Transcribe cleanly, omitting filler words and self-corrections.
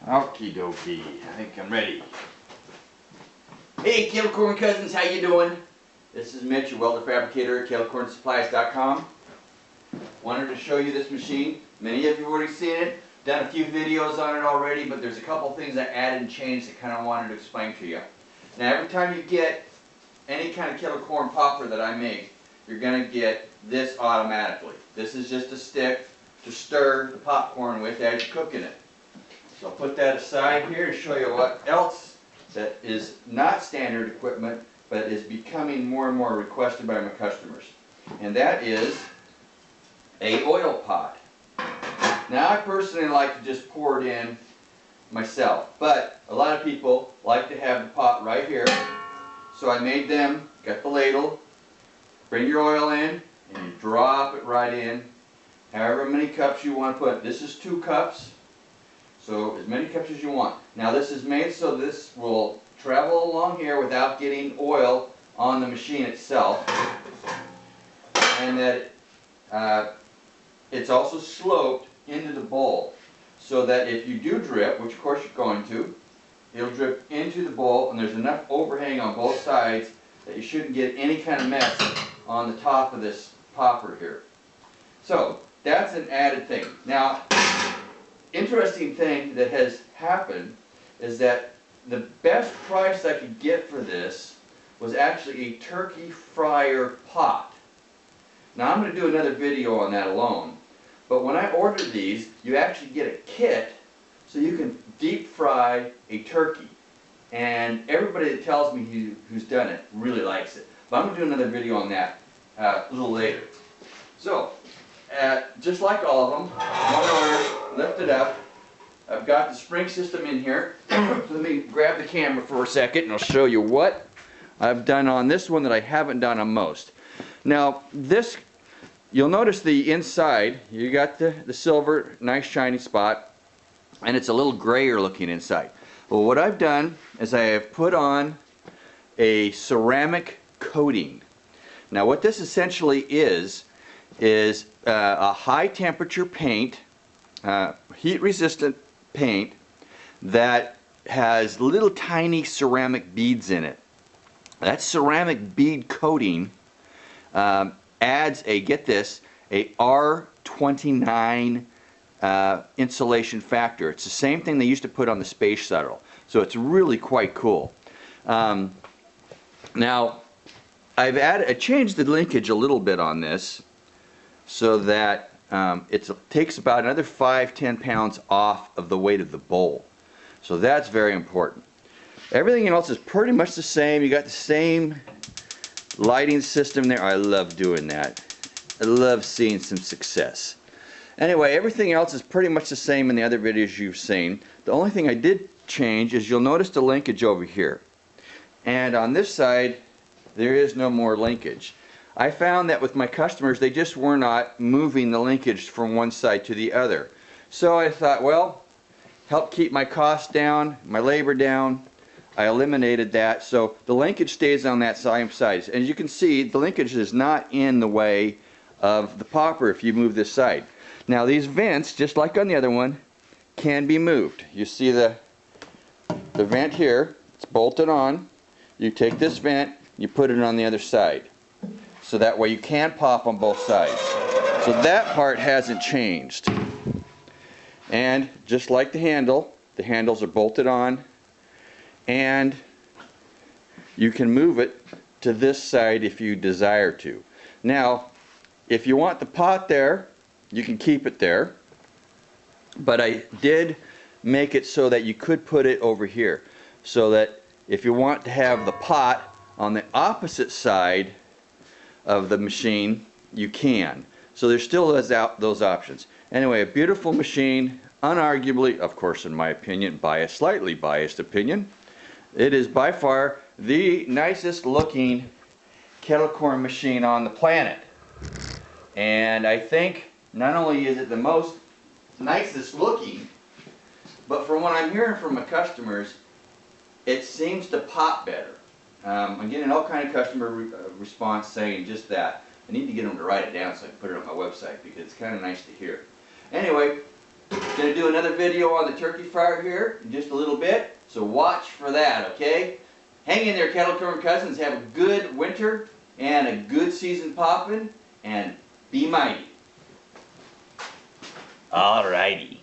Okie dokie, I think I'm ready. Hey, Kettle Corn cousins, how you doing? This is Mitch, your welder fabricator at kettlecornsupplies.com. Wanted to show you this machine. Many of you have already seen it, done a few videos on it already, but there's a couple things I added and changed that kind of wanted to explain to you. Now, every time you get any kind of kettle corn popper that I make, you're going to get this automatically. This is just a stick to stir the popcorn with as you're cooking it. So I'll put that aside here to show you what else that is not standard equipment, but is becoming more and more requested by my customers. And that is a oil pot. Now, I personally like to just pour it in myself, but a lot of people like to have the pot right here. So I made them, got the ladle, bring your oil in, and you drop it right in. However many cups you want to put. This is 2 cups. So as many cups as you want. Now this is made so this will travel along here without getting oil on the machine itself. And that it's also sloped into the bowl so that if you do drip, which of course you're going to, it'll drip into the bowl, and there's enough overhang on both sides that you shouldn't get any kind of mess on the top of this popper here. So that's an added thing. Now, interesting thing that has happened is that the best price I could get for this was actually a turkey fryer pot. Now I'm going to do another video on that alone, but when I ordered these, you actually get a kit so you can deep fry a turkey, and everybody that tells me who's done it really likes it. But I'm going to do another video on that a little later. So just like all of them, one arm lifted up. I've got the spring system in here. Let me grab the camera for a second and I'll show you what I've done on this one that I haven't done on most. Now this, you'll notice the inside, you got the silver, nice shiny spot, and it's a little grayer looking inside. Well, what I've done is I have put on a ceramic coating. Now what this essentially is a high temperature paint, heat resistant paint that has little tiny ceramic beads in it. That ceramic bead coating adds a, get this, a R29 insulation factor. It's the same thing they used to put on the space shuttle. So it's really quite cool. Now I changed the linkage a little bit on this so that it takes about another 5-10 pounds off of the weight of the bowl. So that's very important. Everything else is pretty much the same. You got the same lighting system there. I love doing that. I love seeing some success. Anyway, everything else is pretty much the same in the other videos you've seen. The only thing I did change is you'll notice the linkage over here. And on this side, there is no more linkage. I found that with my customers, they just were not moving the linkage from one side to the other. So I thought, well, help keep my costs down, my labor down. I eliminated that, so the linkage stays on that same side. As you can see, the linkage is not in the way of the popper if you move this side. Now these vents, just like on the other one, can be moved. You see the vent here, it's bolted on. You take this vent, you put it on the other side. So that way you can pop on both sides. So that part hasn't changed. And just like the handles are bolted on, and you can move it to this side if you desire to. Now, if you want the pot there, you can keep it there, but I did make it so that you could put it over here, so that if you want to have the pot on the opposite side of the machine, you can. So there's still those options. Anyway, a beautiful machine, unarguably, of course in my opinion, slightly biased opinion, it is by far the nicest looking kettle corn machine on the planet. And I think not only is it the most nicest looking, but from what I'm hearing from my customers, it seems to pop better. I'm getting all kind of customer response saying just that. I need to get them to write it down so I can put it on my website because it's kind of nice to hear. Anyway, Going to do another video on the turkey fryer here in just a little bit, so watch for that, okay? Hang in there, Kettle Corn cousins. Have a good winter and a good season popping, and be mighty. Alrighty.